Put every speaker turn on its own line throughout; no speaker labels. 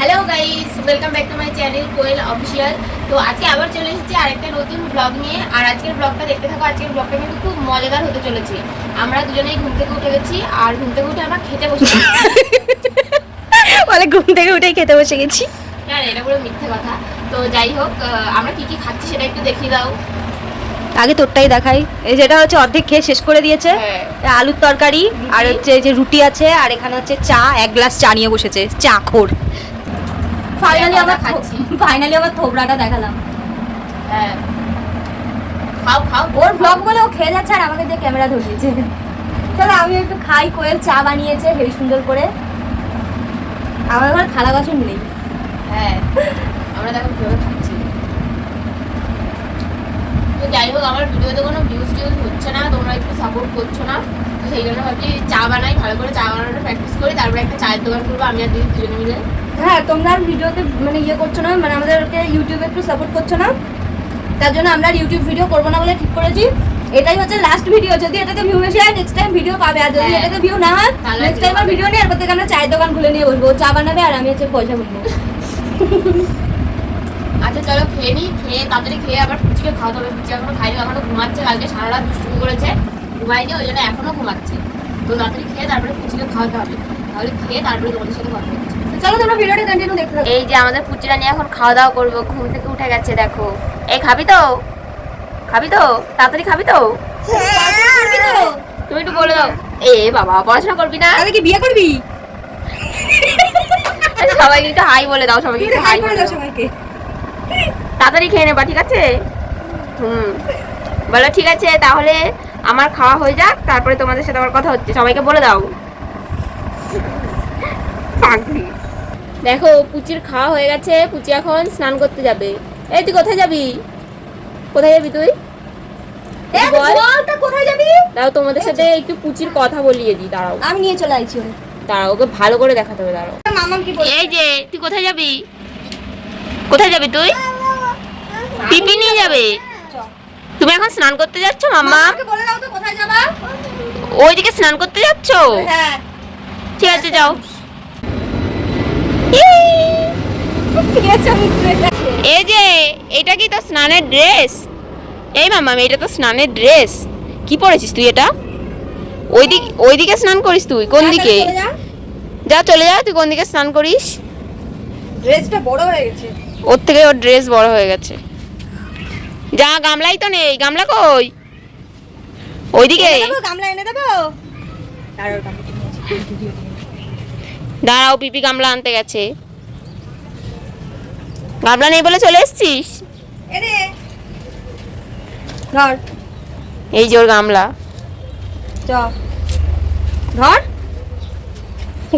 Hello guys, welcome back to my channel Koel official. তো আজকে আবার চলে এসেছি আরেকটা নতুন ব্লগ নিয়ে। আর আজকের ব্লগটা দেখতে থাকো। আজকের ব্লগটা কিন্তু খুব মজাদার হতে চলেছে। আমরা দুজনেই ঘুম থেকে উঠে গেছি, আর ঘুম থেকে উঠে আমরা খেতে বসেছি।
বলে ঘুম থেকে উঠেই খেতে বসে গেছি।
না, এটা পুরো মিথ্যে কথা। তো যাই হোক, আমরা কি কি খাচ্ছি সেটা একটু দেখিয়ে দাও।
আগে তোরটাই দেখাই। এই যেটা হচ্ছে অর্ধেক খেয়ে শেষ করে দিয়েছে। আলুর তরকারি আর হচ্ছে এই যে রুটি আছে, আর এখানে হচ্ছে চা, এক গ্লাস চা নিয়ে বসেছে, চা খোর। ফাইনালি আমার থোবরাটা দেখালাম।
হ্যাঁ, খাও খাও।
ওর ব্লগ বলে ও খেয়ে যাচ্ছে আর আমাকে দিয়ে ক্যামেরা ধরিয়েছে। চলো আমি একটু খাই। কোয়েল চা বানিয়েছে হেবি সুন্দর করে। আমার ঘর থালা বাসন নেই।
হ্যাঁ, আমরা দেখো কিভাবে খাচ্ছি। তো যাই হোক, আমার ভিডিওতে কোনো ভিউজ টিউজ হচ্ছে না, তোমরা একটু সাপোর্ট করছো না। তো সেই জন্য ভাবছি চা বানাই, ভালো করে চা বানানোটা প্র্যাকটিস করি, তারপরে একটা চায়ের দোকান করবো আমি আর দিদি দুজনে মিলে।
হ্যাঁ, তোমরা ভিডিওতে মানে ইয়ে করছো না, মানে আমাদেরকে ইউটিউবে একটু সাপোর্ট করছো না, তার জন্য আমরা ইউটিউব ভিডিও করবো না বলে ঠিক করেছি। এটাই হচ্ছে লাস্ট ভিডিও। যদি এটাতে ভিউ বেশি হয় নেক্সট টাইম ভিডিও পাবে, আর যদি এটাতে ভিউ না হয় নেক্সট টাইম আর ভিডিও নেই। এরপর থেকে আমরা চায়ের দোকান খুলে নিয়ে বসবো, চা বানাবে আর আমি হচ্ছে পয়সা বলবো।
আচ্ছা চলো খেয়ে নিই, খেয়ে তাড়াতাড়ি খেয়ে আবার পুচিকে খাওয়াতে হবে। পুচি এখনো খাইনি, এখনো ঘুমাচ্ছে, কালকে সারা রাত দুষ্টুমি করেছে, ঘুমাইনি, ওই জন্য এখনো ঘুমাচ্ছে। তো তাড়াতাড়ি খেয়ে তারপরে পুচিকে খাওয়াতে হবে, তাহলে খেয়ে তারপরে তোমাদের সাথে কথা হচ্ছে।
চলো তোমরা ভিডিওটা কন্টিনিউ দেখতে থাকো।
এই যে আমাদের পুচিরা নিয়ে এখন খাওয়া দাওয়া করবো, ঘুম থেকে উঠে গেছে দেখো। এই খাবি তো, খাবি তো, তাড়াতাড়ি খাবি তো, তুমি একটু বলে দাও। এ বাবা, পড়াশোনা করবি না?
আমি কি বিয়ে করবি?
সবাইকে একটু হাই বলে দাও, সবাইকে একটু হাই বলে দাও সবাইকে। তাড়াতাড়ি খেয়ে নেবা, ঠিক আছে? বলো ঠিক আছে, তাহলে আমার খাওয়া হয়ে যাক, তারপরে তোমাদের সাথে আমার কথা হচ্ছে, সবাইকে বলে দাও। দেখো পুচির খাওয়া হয়ে গেছে, পুচি এখন স্নান করতে যাবে। এই তুই কোথায় যাবি? কোথায় যাবি তুই?
কোথায় যাবি?
দাও তোমাদের সাথে একটু পুচির কথা বলিয়ে দিই, দাঁড়াও।
আমি নিয়ে চলে আইছি।
দাঁড়াও, ওকে ভালো করে দেখাতে হবে, দাঁড়াও।
মামা কি বলে?
এই যে তুই কোথায় যাবি? কোথায় যাবি তুই? পিপি নিয়ে যাবে। তুমি এখন স্নান করতে যাচ্ছ মাম্মা?
আমাকে বলে দাও তো কোথায় যাবা?
ওইদিকে স্নান করতে যাচ্ছ?
হ্যাঁ
ঠিক আছে, যাও। এই যে এটা কি তো স্নানের ড্রেস? এই মাম্মা, এটা তো স্নানের ড্রেস। কি পরেছিস তুই এটা? ওইদিকে স্নান করিস তুই? কোন দিকে? যা চলে যা, তুই কোন দিকে স্নান করিস?
ড্রেসটা বড় হয়ে গেছে।
ওর থেকে ওর ড্রেস বড় হয়ে গেছে। যা, গামলাই তো নেই, গামলা কই? ওইদিকে
গামলা এনে দেবো।
দাঁড়াও, পিপি গামলা আনতে গেছে। গামলা নেই বলে চলে এসছিস?
ধর,
এই যে ওর গামলা।
ধর।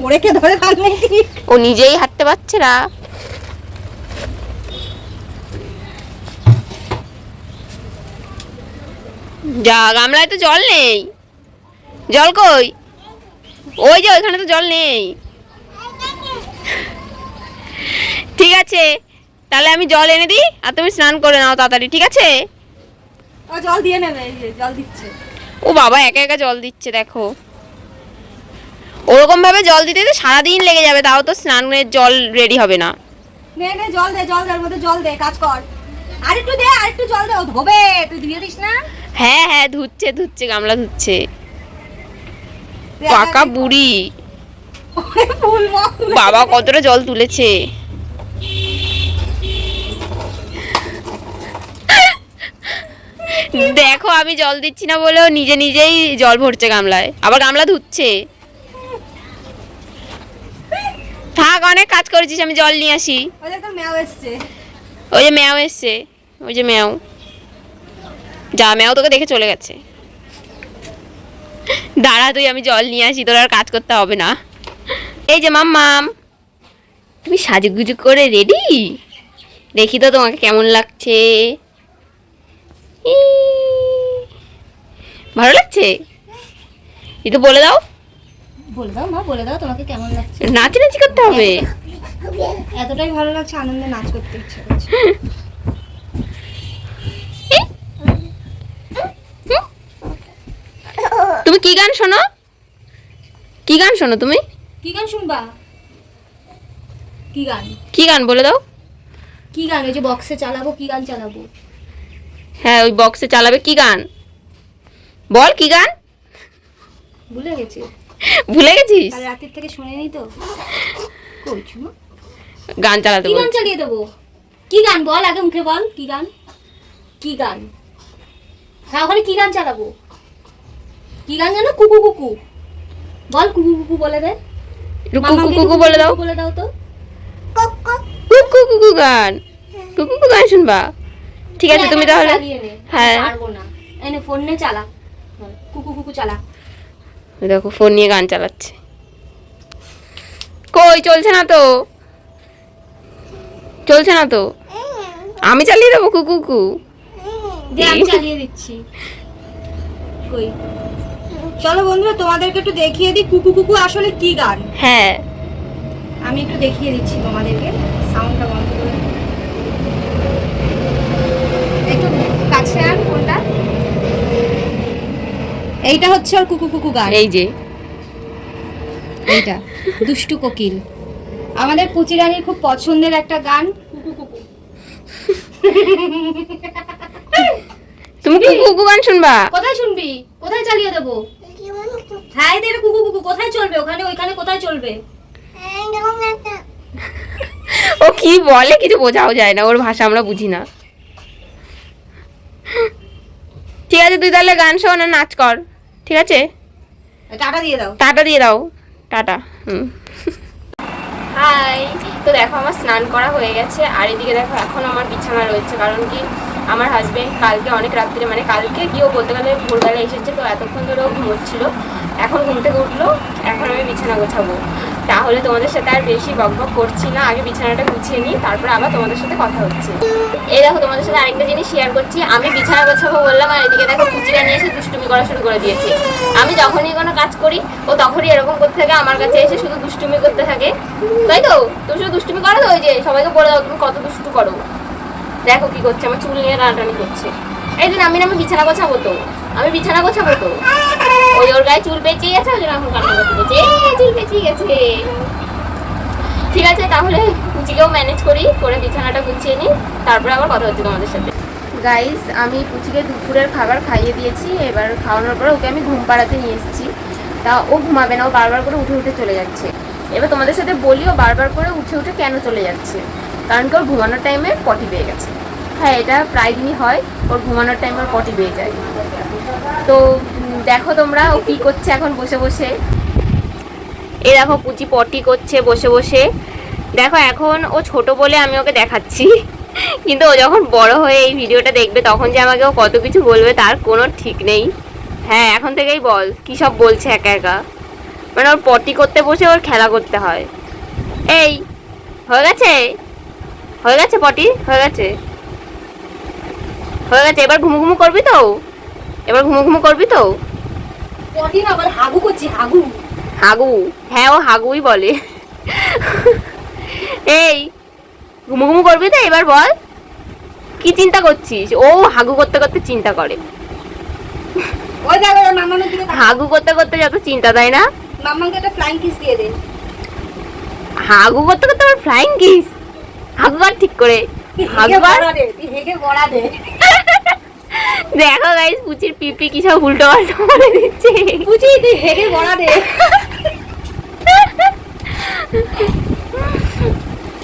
ওরে কে ধরে থাকলে?
ও নিজেই হাঁটতে পারছে না। যা, গামলায় তো জল নেই। জল কই? ওই যে ওইখানে তো জল নেই। ঠিক আছে, তাহলে আমি জল এনে দিই আর তুমি স্নান করে নাও তাড়াতাড়ি, ঠিক আছে?
ও জল দিয়ে নেবে, এই যে জল দিচ্ছে।
ও বাবা, একা একা জল দিচ্ছে দেখো। ওরকম ভাবে জল দিতে তো সারাদিন লেগে যাবে, তাও তো স্নানের জল রেডি হবে না।
নে নে, জল দে, জল দেওয়ার মধ্যে জল দে, কাজ কর। আর একটু দে, আর একটু জল দে, ও ধোবে। তুই দিয়ে দিস না?
হ্যাঁ হ্যাঁ, ধুচ্ছে ধুচ্ছে, গামলা ধুচ্ছে। পাকা বুড়ি। বাবা কতটা জল তুলেছে। দেখো, আমি জল দিচ্ছি না বলেও নিজে নিজেই জল ভরছে গামলায়, আবার গামলা ধুচ্ছে। থাক, অনেক কাজ করেছিস, আমি জল নিয়ে আসি।
ওই যে তোর ম্যাও এসছে।
ওই যে ম্যাও এসছে, ওই যে ম্যাও। যা, ম্যাও তোকে দেখে চলে গেছে। দাঁড়া তুই, আমি জল নিয়ে আসি, তোর আর কাজ করতে হবে না। এই যে মাম্মাম, তুমি সাজুগুজু করে রেডি? দেখি তো তোমাকে কেমন লাগছে। ভালো লাগছে? একটু বলে দাও।
বলে দাও মা, বলে দাও তোমাকে কেমন লাগছে।
নাচানাচি করতে হবে।
এতটাই ভালো লাগছে, আনন্দে নাচ করতে ইচ্ছে করছে।
তুমি কি গান শোনো? কি গান শোনো তুমি?
কি গান শুনবা? কি গান?
কি গান বলে দাও।
কি গান? ওই যে বক্সে চালাবো, কি গান চালাবো?
হ্যাঁ ওই বক্সে চালাবে, কি গান বল, কি গান?
ভুলে গেছি,
ভুলে গেছিস?
কাল রাতের থেকে শুনিনি তো। কইছো
গান চালাতে
কি গান
বলছি।
চালিয়ে দেবো? কি গান বল, আগে মুখে বল কি গান। কি গান? হ্যাঁ ওখানে কি গান চালাবো? কি গান জানো? কুকু কুকু বল, কুকু কুকু বলে দে।
একটু কুকু
মামাকে
কুকু বলে দাও।
বলে দাও তো।
কুকু কুকু গান, কুকু কুকু গান শুনবা? ঠিক আছে তুমি তাহলে। হ্যাঁ
পারবো না, এনে ফোন নে চালা, কুকু কুকু চালা।
দেখো ফোন নিয়ে গান চালাচ্ছে। কই চলছে না তো, চলছে না তো। আমি চালিয়ে দেবো কুকু কুকু।
দে আমি চালিয়ে দিচ্ছি। কই চলো বন্ধুরা তোমাদেরকে একটু দেখিয়ে দিই কুকু কুকু আসলে কি গান।
হ্যাঁ
আমি একটু দেখিয়ে দিচ্ছি তোমাদেরকে, সাউন্ডটা বন্ধ করে একটু কাছে আন ফোনটা। এইটা হচ্ছে ওর কুকু কুকু গান।
এই যে
এইটা দুষ্টু কোকিল, আমাদের পুচি রানীর খুব পছন্দের একটা গান কুকু কুকু।
তুমি কুকু কুকু গান শুনবা?
কোথায় শুনবি? কোথায় চালিয়ে দেবো? হ্যাঁ এটা কুকু কুকু কোথায় চলবে? ওখানে ওইখানে কোথায় চলবে?
ও কি বলে কিছু বোঝাও যায় না, ওর ভাষা আমরা বুঝি না। ঠিক আছে তুই তাহলে গান শোন আর নাচ কর, ঠিক আছে?
টাটা দিয়ে দাও।
টাটা দিয়ে দাও, টাটা। হাই, তো দেখো আমার স্নান করা হয়ে গেছে, আর এদিকে দেখো এখন আমার বিছানা রয়েছে, কারণ কি আমার হাজবেন্ড কালকে অনেক রাত্রে, মানে কালকে গিয়েও বলতে গেলে ভোরবেলা এসেছে, তো এতক্ষণ ধরেও ঘুমোচ্ছিল, এখন ঘুম থেকে উঠলো, এখন আমি বিছানা গোছাবো। তাহলে তোমাদের সাথে আর বেশি বকবক করছি না, আগে বিছানাটা গুছিয়ে নিই, তারপরে আবার তোমাদের সাথে কথা হচ্ছে। এই দেখো তোমাদের সাথে আরেকটা জিনিস শেয়ার করছি, আমি বিছানা গোছাবো বললাম, আর এদিকে দেখো কুচিরা নিয়ে এসে দুষ্টুমি করা শুরু করে দিয়েছে। আমি যখনই কোনো কাজ করি ও তখনই এরকম করতে থাকে, আমার কাছে এসে শুধু দুষ্টুমি করতে থাকে, তাই তো? তুমি শুধু দুষ্টুমি করো তো, ওই যে সবাইকে বলে দাও তুমি কত দুষ্টু করো। দেখো কি করছে, আমার চুল নিয়ে টানাটানি করছে। এই দিন আমি বিছানা গোছাবো তো, আমি বিছানা গোছাবো তো, ওই ওর গায়ে চুল পেঁচিয়ে গেছে, ওই জন্য এখন কান্না করতে গেছে, চুল পেঁচিয়ে গেছে। ঠিক আছে তাহলে পুচিকেও ম্যানেজ করি, করে বিছানাটা গুছিয়ে নিই, তারপরে আবার কথা হচ্ছে তোমাদের সাথে। গাইস আমি পুচিকে দুপুরের খাবার খাইয়ে দিয়েছি, এবার খাওয়ানোর পরে ওকে আমি ঘুম পাড়াতে নিয়ে এসেছি। তা ও ঘুমাবে না, ও বারবার করে উঠে উঠে চলে যাচ্ছে। এবার তোমাদের সাথে বলিও বারবার করে উঠে উঠে কেন চলে যাচ্ছে, কারণ কি ওর ঘুমানোর টাইমে পটি পেয়ে গেছে। হ্যাঁ এটা প্রায় দিনই হয়, ওর ঘুমানোর টাইমে ওর পটি পেয়ে যায়। তো দেখো তোমরা ও কী করছে এখন বসে বসে। এই দেখো পুচি পটি করছে বসে বসে। দেখো এখন ও ছোট বলে আমি ওকে দেখাচ্ছি, কিন্তু ও যখন বড় হয়ে এই ভিডিওটা দেখবে তখন যে আমাকে ও কত কিছু বলবে তার কোনো ঠিক নেই। হ্যাঁ এখন থেকেই বল কী সব বলছে একা একা, মানে ওর পটি করতে বসে ওর খেলা করতে হয়। এই হয়ে গেছে, হয়ে গেছে পটি, হয়ে গেছে, হয়ে গেছে। এবার ঘুমু ঘুমু করবি তো, এবার ঘুমু ঘুমু করবি তো?
পটি না বল, হাগু করছি, হাগু।
হাগু, হ্যাঁ ও হাগুই বলে। এই ঘুমু ঘুমু করবি তো এবার বল, কি চিন্তা করছিস? ও হাগু করতে করতে চিন্তা করে,
ওই দেখো মামামের দিকে তাকাও।
হাগু করতে করতে যত চিন্তা, তাই না?
মামাকে একটা ফ্লাইং কিস দিয়ে দে।
হাগু করতে করতে আবার ফ্লাইং কিস, হাগু কর ঠিক করে, হাগু কর।
তুই হেগে বড়া দে।
দেখো গাইস পুচির পিপি কি সব উল্টো পাল্টা বলে দিচ্ছে।
পুচি তুই হেগে বড়া দে।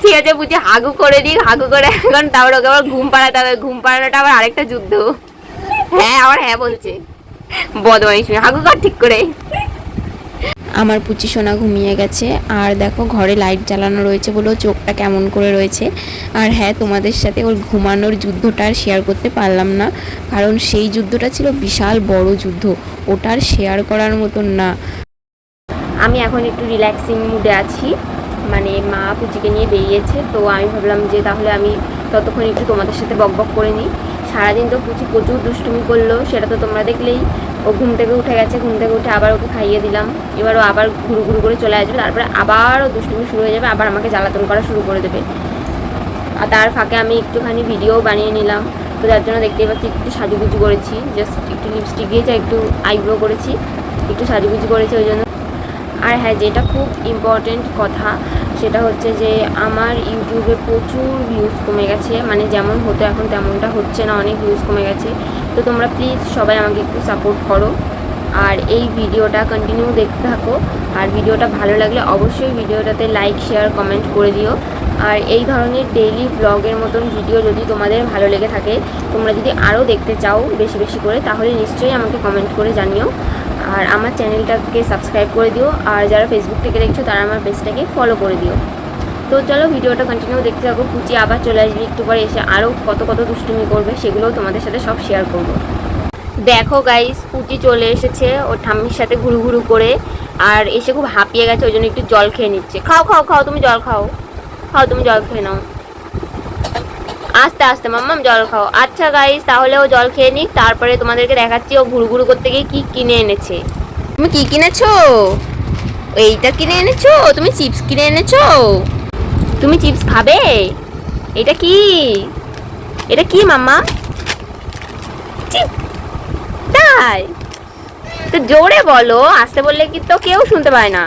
ঠিক আছে পুচি হাগু করে দিই, হাগু করে এখন তারপর ওকে আবার ঘুম পাড়াতে হবে, ঘুম পাড়ানোটা আবার আরেকটা যুদ্ধ। হ্যাঁ আবার হ্যাঁ বলছে, বদমাইশ মেয়ে, হাগু কর ঠিক করে। আমার পুচি সোনা ঘুমিয়ে গেছে, আর দেখো ঘরে লাইট জ্বালানো রয়েছে বলেও চোখটা কেমন করে রয়েছে। আর হ্যাঁ তোমাদের সাথে ওর ঘুমানোর যুদ্ধটা আর শেয়ার করতে পারলাম না, কারণ সেই যুদ্ধটা ছিল বিশাল বড় যুদ্ধ, ওটা আর শেয়ার করার মতন না। আমি এখন একটু রিল্যাক্সিং মুডে আছি, মানে মা পুচিকে নিয়ে বেরিয়েছে, তো আমি ভাবলাম যে তাহলে আমি ততক্ষণ একটু তোমাদের সাথে বকবক করে নিই। সারাদিন তো পুচি প্রচুর দুষ্টুমি করলো, সেটা তো তোমরা দেখলেই। ও ঘুম থেকে উঠে গেছে, ঘুম থেকে উঠে আবার ওকে খাইয়ে দিলাম, এবার ও আবার ঘুরু ঘুরু করে চলে আসবে, তারপরে আবার ও দুষ্টুমি শুরু হয়ে যাবে, আবার আমাকে জ্বালাতন করা শুরু করে দেবে। আর তার ফাঁকে আমি একটুখানি ভিডিও বানিয়ে নিলাম, তো যার জন্য দেখতেই পাচ্ছি একটু সাজুগুজু করেছি, জাস্ট একটু লিপস্টিক দিয়েছি, একটু আইব্রো করেছি, একটু সাজুগুজু করেছি ওই জন্য। আর হ্যাঁ যেটা খুব ইম্পর্টেন্ট কথা, সেটা হচ্ছে যে আমার ইউটিউবে প্রচুর ভিউজ কমে গেছে, মানে যেমন হতো এখন তেমনটা হচ্ছে না, অনেক ভিউজ কমে গেছে। তো তোমরা প্লিজ সবাই আমাকে একটু সাপোর্ট করো আর এই ভিডিওটা কন্টিনিউ দেখতে থাকো। আর ভিডিওটা ভালো লাগলে অবশ্যই ভিডিওটাতে লাইক শেয়ার কমেন্ট করে দিও। আর এই ধরনের ডেইলি ব্লগের মতন ভিডিও যদি তোমাদের ভালো লেগে থাকে, তোমরা যদি আরও দেখতে চাও বেশি বেশি করে, তাহলে নিশ্চয়ই আমাকে কমেন্ট করে জানিও। আর আমার চ্যানেলটাকে সাবস্ক্রাইব করে দিও, আর যারা ফেসবুক থেকে দেখছো তারা আমার পেজটাকে ফলো করে দিও। তো চলো ভিডিওটা কন্টিনিউ দেখতে থাকো। পুচি আবার চলে আসবে একটু পরে, এসে আরও কত কত দুষ্টুমি করবে সেগুলোও তোমাদের সাথে সব শেয়ার করবো। দেখো গাইস, পুচি চলে এসেছে ওর ঠাম্মির সাথে ঘুরু ঘুরু করে, আর এসে খুব হাঁপিয়ে গেছে, ওই জন্য একটু জল খেয়ে নিচ্ছে। খাও খাও খাও, তুমি জল খাও, খাও তুমি জল খেয়ে নাও, আস্তে আস্তে মাম্মাম জল খাও। আচ্ছা গাইস, তাহলে ও জল খেয়ে নিক, তারপরে তোমাদেরকে দেখাচ্ছি ও ঘুরু ঘুরু করতে গিয়ে কি কিনে এনেছে। তুমি কি কিনেছো? এইটা কিনে এনেছো? তুমি চিপস কিনে এনেছো? তুমি চিপস খাবে? এটা কি? এটা কি মাম্মা? চিপ তাই? তো জোরে বলো, আসতে বললে কি তো কেউ শুনতে পায় না।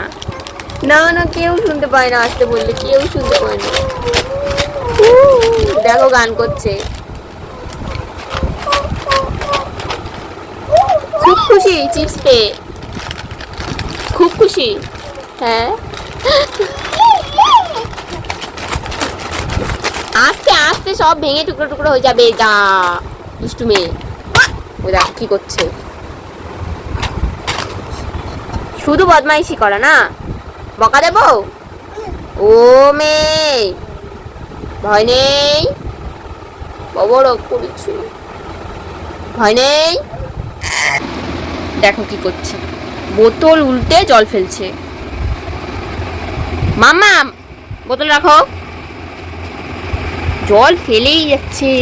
না না, কেউ শুনতে পায় না, আসতে বললে কেউ শুনতে পায় না। দেখো গান করছে, খুব খুশি চিপস পেয়ে, খুব খুশি। হ্যাঁ, আস্তে আস্তে সব ভেঙে টুকরো টুকরো হয়ে যাবে। যা দুষ্টু মেয়ে, ওই দেখ কি করছে, শুধু বদমাইশি করা না, বকা দেবো? ও মেয়ে, ভয় নেই, বড় করেছি, ভয় নেই। দেখো কি করছে, বোতল উল্টে জল ফেলছে। মাম্মা বোতল রাখো, জল ফেলেই যাচ্ছে,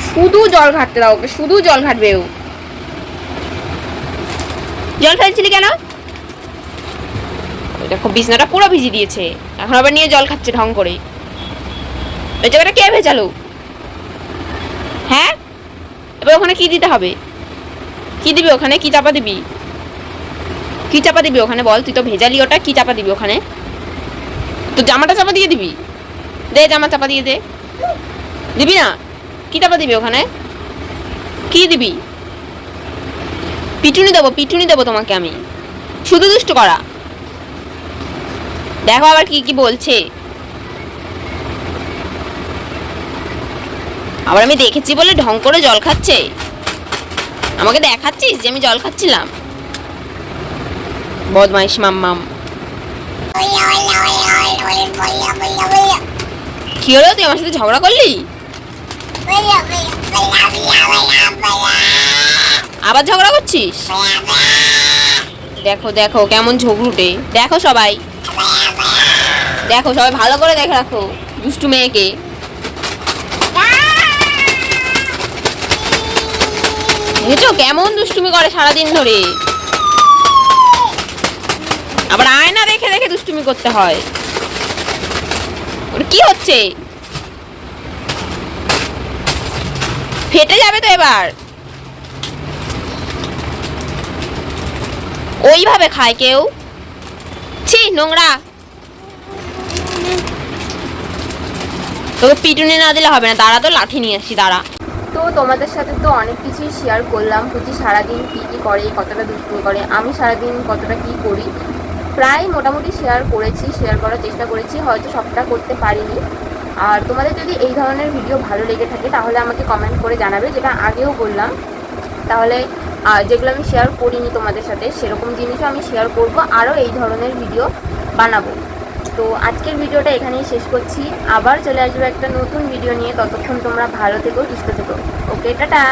শুধু জল ঘাটতে দাও ওকে, শুধু জল ঘাটবে ও। জল ফেলছিলি কেন? দেখো বিছনাটা পুরো ভিজিয়ে দিয়েছে, এখন আবার নিয়ে জল খাচ্ছে ঢং করে। ওই জায়গাটা কে ভেজালো? হ্যাঁ, এবার ওখানে কি দিতে হবে? কি দিবি ওখানে? কি চাপা দিবি? কি চাপা দিবি ওখানে বল? তুই তো ভেজালি ওটা, কি চাপা দিবি ওখানে? তো জামাটা চাপা দিয়ে দিবি, দে জামা চাপা দিয়ে দে। দিবি না? কি চাপা দিবি ওখানে? কি দিবি? পিটুনি দেবো, পিটুনি দেবো তোমাকে আমি, শুধু দুষ্টু করা। দেখো আবার কি কি বলছে, আবার আমি দেখেছি বলে ঢং করে জল খাচ্ছে। আমাকে দেখাচ্ছিস যে আমি জল খাচ্ছিলাম? বদমাইশ মাম্মাম। কি হলো, তুই আমার সাথে ঝগড়া করলি? আবার ঝগড়া করছিস? দেখো দেখো কেমন ঝগড়ুটে, দেখো সবাই, দেখো সবাই ভালো করে দেখে রাখো দুষ্টু মেয়েকে। বুঝেছো কেমন দুষ্টুমি করে সারাদিন ধরে, আবার আয়না দেখে দেখে দুষ্টুমি করতে হয়। ওটা কি হচ্ছে? ফেটে যাবে তো এবার। ওইভাবে খায় কেউ? ছি, নোংরা। তোকে পিটুনি না দিলে হবে না, দাঁড়া তো লাঠি নিয়ে আসি, দাঁড়া। তো তোমাদের সাথে তো অনেক কিছুই শেয়ার করলাম, পুচি সারাদিন কী কী করে, কতটা দুষ্টুমি করে, আমি সারাদিন কতটা কী করি, প্রায় মোটামুটি শেয়ার করেছি, শেয়ার করার চেষ্টা করেছি, হয়তো সবটা করতে পারিনি। আর তোমাদের যদি এই ধরনের ভিডিও ভালো লেগে থাকে তাহলে আমাকে কমেন্ট করে জানাবে, যেটা আগেও বললাম। তাহলে যেগুলো আমি শেয়ার করিনি তোমাদের সাথে সেরকম জিনিসও আমি শেয়ার করব, আরও এই ধরনের ভিডিও বানাবো। তো আজকের ভিডিওটা এখানেই শেষ করছি, আবার চলে আসবো একটা নতুন ভিডিও নিয়ে। ততক্ষণ তোমরা ভালো থেকো, সুস্থ থেকো। ওকে, টাটা।